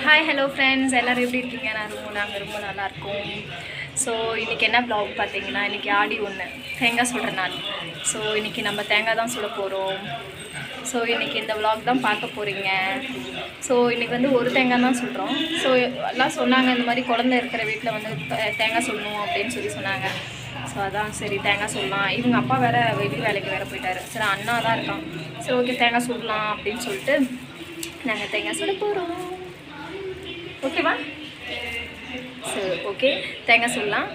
Hi hello friends, எல்லோரும் எப்படி இருக்கீங்க? நாங்கள் ரொம்ப நல்லாயிருக்கோம். ஸோ இன்றைக்கி என்ன வ்ளாக் பார்த்தீங்கன்னா, இன்றைக்கி ஆடி 1 தேங்காய் சுடுற நாள். ஸோ இன்றைக்கி நம்ம தேங்காய் தான் சுட போகிறோம். ஸோ இன்றைக்கி இந்த வ்ளாக் தான் பார்க்க போகிறீங்க. ஸோ இன்றைக்கி வந்து ஒரு தேங்காய் தான் சுடுறோம். ஸோ எல்லாம் சொன்னாங்க, இந்த மாதிரி குழந்தை இருக்கிற வீட்டில் வந்து தேங்காய் சுடணும் அப்படின்னு சொன்னாங்க. ஸோ அதான் சரி தேங்காய் சுடலாம். இவங்க அப்பா வேறு வெளி வேலைக்கு வேறு போயிட்டார். சரி அண்ணா தான் இருக்கான். சரி ஓகே தேங்காய் சுடலாம் அப்படின்னு சொல்லிட்டு நாங்கள் தேங்காய் சுட போகிறோம். ஓகேவா? சரி ஓகே தேங்காய் சொல்லலாம்.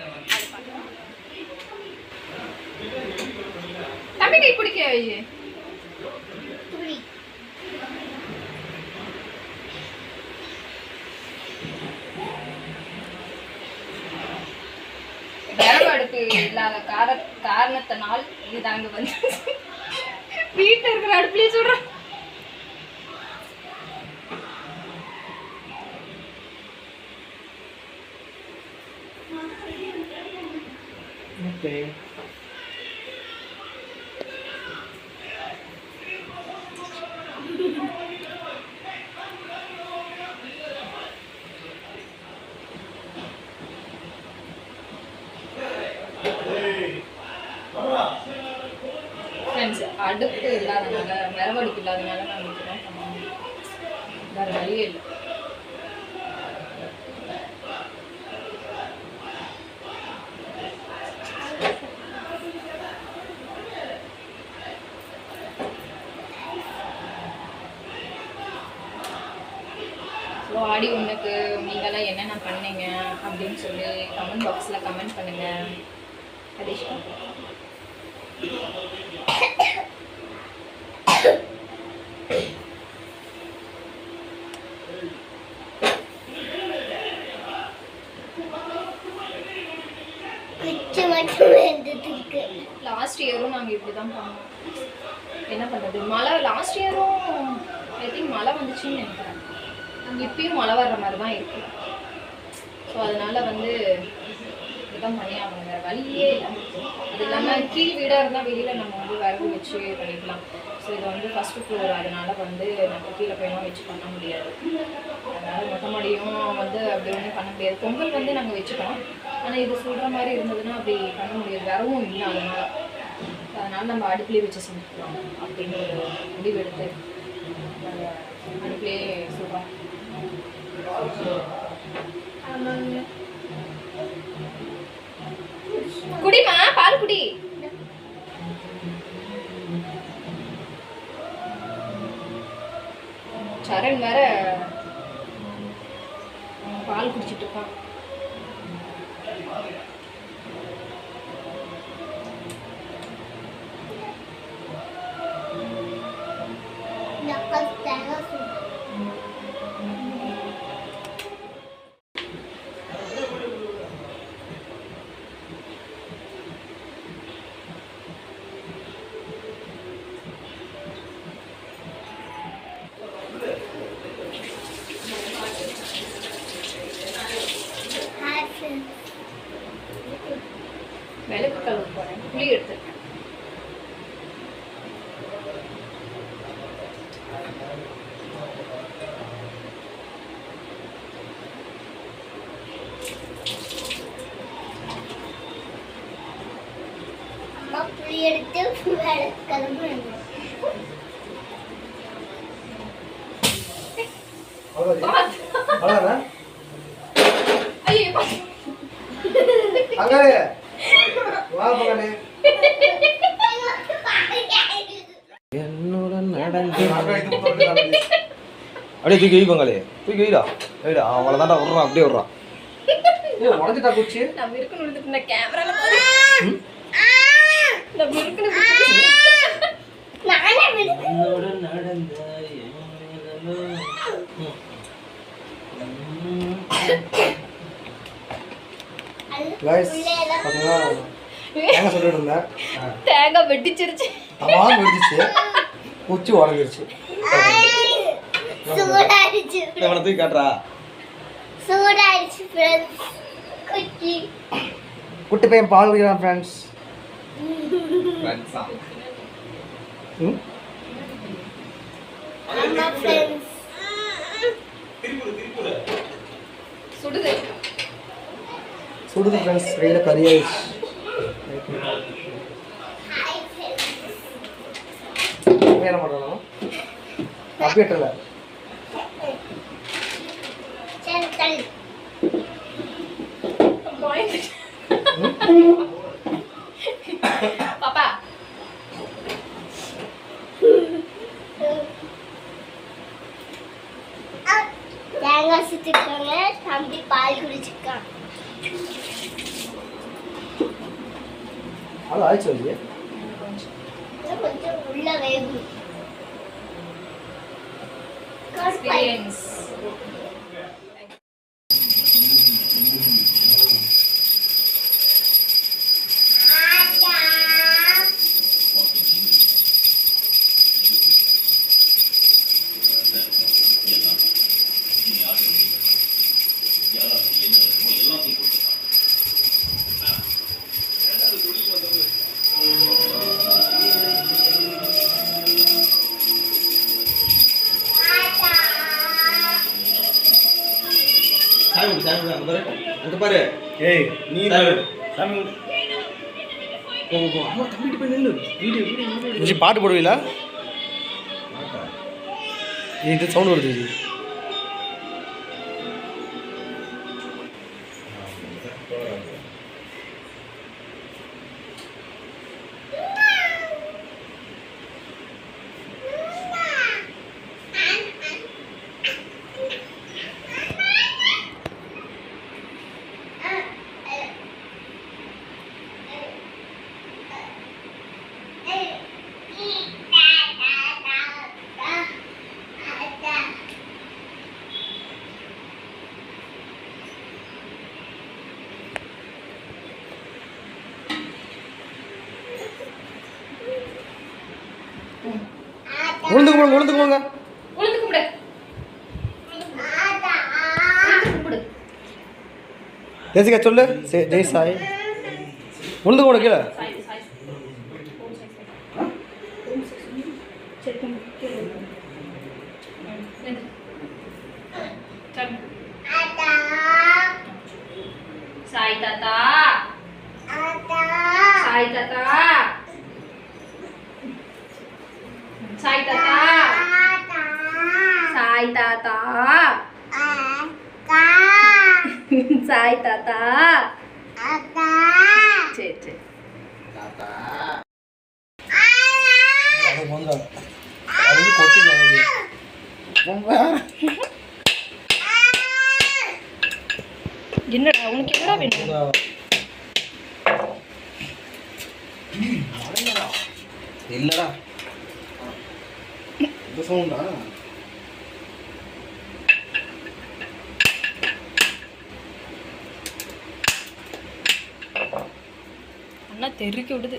தம்பி கை பிடிக்க விறகு அடுப்பு இல்லாத காரணத்தினால் இது நாங்க வந்து வீட்டில் இருக்கிற அடுப்புலயே சொல்றோம். Okay. அடுப்பு இல்லாதனால விறகு அடுப்பு இல்லாதனால நாங்கள் வேற வழியே இல்லை. ஸோ ஆடி 1க்கு நீங்களாம் என்னென்ன பண்ணீங்க அப்படின்னு சொல்லி கமெண்ட் பாக்ஸில் கமெண்ட் பண்ணுங்கள். ஹரிஷ்கா லாஸ்ட் இயரும் நாங்கள் இப்படி தான் பண்ணோம். என்ன பண்ணுறது, மழை லாஸ்ட் இயரும் ஐ திங்க் மழை வந்துச்சுன்னு நினைக்கிறேன். இப்பயும் மழை வர்ற மாதிரி தான் இருக்கு. ஸோ அதனால வந்து இதுதான் பண்ணி ஆகணும், வேறு வழியே இல்லை. அது இல்லாமல் கீழ் வீடாக இருந்தால் வெளியில் நம்ம வந்து விறகு வச்சு பண்ணிக்கலாம். ஸோ இது வந்து ஃபஸ்ட்டு ஃப்ளோர், அதனால் வந்து நம்ம கீழே போயெல்லாம் வச்சு பண்ண முடியாது. அதனால் மொட்டை மாடியும் வந்து அப்படி ஒன்றும் பண்ண முடியாது. பொங்கல் வந்து நாங்கள் வச்சுக்கலாம், ஆனால் இது சுடுற மாதிரி இருந்ததுன்னா அப்படி பண்ண முடியாது, விறகும் இல்லை. அதனால் நம்ம அடுப்புலேயே வச்சு செஞ்சுக்கலாம் அப்படின்னு ஒரு முடிவு எடுத்து அடுப்புலேயே சுடுறோம். குடிமா, பால் குடி. சரண் வேற பால் குடிச்சிட்டு இருக்கான். விளக்கு கழுவு போறேன், புளி எடுத்துருக்கேன். புளி எடுத்து விளக்கு கழுவு. என்னுடன் நடந்து அப்படியே தூக்கி வை பங்காளி, தூக்கி வைடா வைடா. அவ்வளோதான்டா விட்றான், அப்படியே விட்றான். உடஞ்சிட்டா குச்சி. நம்ம இருக்குன்னு விழுந்துட்டு கேமரால நம்ம இருக்குன்னு என்னுடன் நடந்த தேங்காய் வெட்டிச்சிருச்சு. குச்சி உடஞ்சிருச்சு. தூக்கி காட்டுறா. குட்டி பையன் பால் குடிக்கிறான் ஃப்ரெண்ட்ஸ். friends. சுடுது ஃப்ரெண்ட்ஸ், கையில் கறி ஆயிடுச்சு. என்ன பண்ணுறோம் அப்படியேட்டல சரி தள்ளி பாப்பா தேங்காய் சுத்திருக்காங்க, தம்பி பால் குடிச்சிருக்கான். அது ஆயிடுச்சு இல்லையே. கொஞ்சம் உள்ள வேகும். எக்ஸ்பீரியன்ஸ். சாமி அங்கே பாரு, அங்கே பாரு. ஏய் நீ சாமி அம்மா தம்பிட்டு போய் நில்லு. வீடியோ பாட்டு போடுவீங்களா? இது சவுண்ட் வருது. உளுந்துக்கு போங்க, உளுந்துக்கு போங்க. உளுந்து கும்பிடு. உளுந்து கும்பிடு. தேசிகா சொல்லு. ஜெய் சாய். உளுந்துக்கு போங்க கீழே. சாய் சாய். ஓம் சாய் சாய். ஓம் சாய் சாய். சரி கும்பிடு. கீழே விடு. நின்று. சரி. சாய் தாத்தா. சாய் தாத்தா. சாய் தாத்தா. சாய் தாத்தா. சாய் தாத்தா. சரி சரி. அது போங்க. அது கொட்டிடுவாங்க. என்னடா உனக்கு என்னடா வேணும்? இல்லடா இந்த சவுண்டா? அண்ணா தெருக்கி விடுது.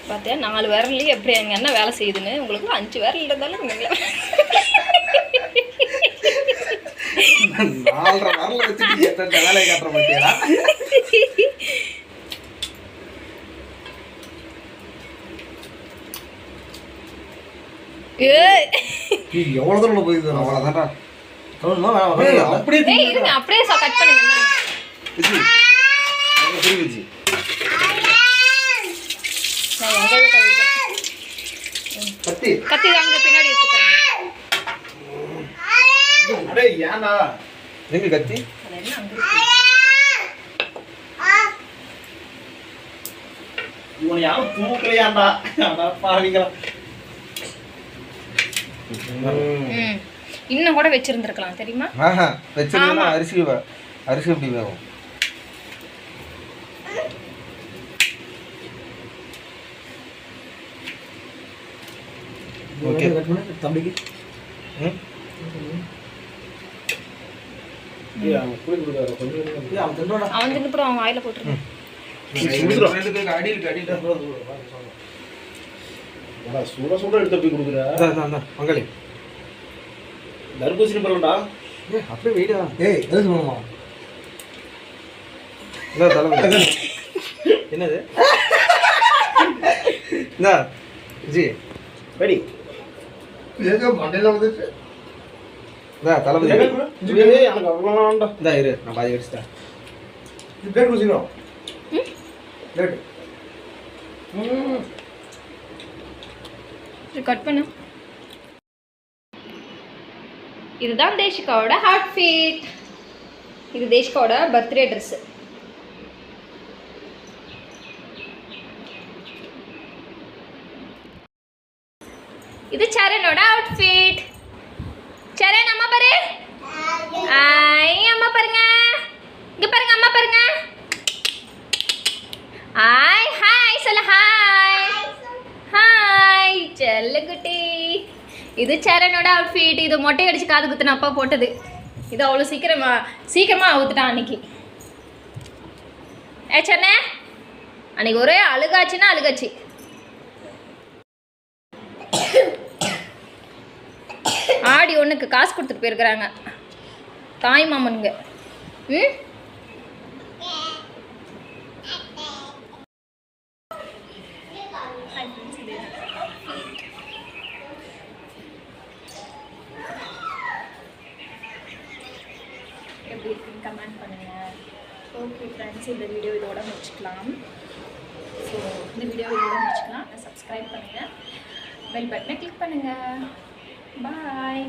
பார்த்தியா 4 விரல்லையும் எப்படி எங்கள் அண்ணன் வேலை செய்யுதுன்னு. உங்களுக்கு 5 விரல் இருந்தாலும் நீங்கள் 4.5 வரல வச்சுட்டு எத்தனை வேலையை காட்டுற மாட்டியா? எவ்வளோ தூரம் போயிருக்கு? அவ்வளோதான்டா. அப்படியே இருங்க அப்படியே கட் பண்ணுங்க. நான் எங்க கத்தி கத்தி அங்க பின்னாடி இருக்கு பாருங்க. அடே ஏன்டா எங்க கத்தி? அது என்ன அங்க இருக்கு? இவனை யாரும் தூக்கலையாண்டா? அட பாவிங்களா. இன்னும் கூட வச்சிருந்திருக்கலாம் தெரியுமா? ஆஹா வச்சிருந்தா அரிசி எப்படி வேகும்? ஓகே தம்பிக்கு அவன் தின்னு அவன் வாயில போட்டுருக்கான். சுட சுட எடுத்து போய் கொடுக்குற பங்காளி தர்பூசணி பழம்டா. அப்படியே வெயிட்டா. ஏய் எது சொல்லுமா? இல்லை தலைமை என்னது? இந்தா ஜி ரெடி. ஏதோ மண்டையில் வந்துச்சு. இந்தா தளபதி எனக்கு அவ்வளோ வேண்டாம். இந்தா இரு நான் பாதி அடிச்சிட்டேன். இது பிளேட் குடிச்சிக்கிறோம். பிளேட். இது கட் பண்ணு. இதுதான் தேஷிகாவோட அவுட்ஃபிட். இது தேஷிகாவோட பர்த்டே ட்ரெஸ்ஸு. இது சரணோட அவுட்ஃபிட். சரண் அம்மா பாரு. ஐ அம்மா பாருங்க. இங்க பாருங்க அம்மா பாருங்க. ஹாய் ஹாய் சொல்ல ஹாய். ஹாய் செல்லக்குட்டி. இது சரணோட அவுட்ஃபிட். இது மொட்டை அடிச்சு காது குத்துன அப்பா போட்டது. இது அவ்வளோ சீக்கிரமா அவுத்துட்டான் அன்னைக்கு. சரணே அன்னைக்கு ஒரே அழுகாச்சுன்னா அழுகாச்சு. ஆடி ஒன்றுக்கு காசு கொடுத்துட்டு போயிருக்கிறாங்க தாய் மாமனுங்க. ம் எப்படி இருக்குன்னு கமெண்ட் பண்ணுங்கள். ஓகே ஃப்ரெண்ட்ஸ், இந்த வீடியோ இதோட முடிச்சுக்கலாம். ஸோ இந்த வீடியோ இதோட முடிச்சுக்கலாம். சப்ஸ்கிரைப் பண்ணுங்கள், பெல் பட்டனை கிளிக் பண்ணுங்கள். பாய்.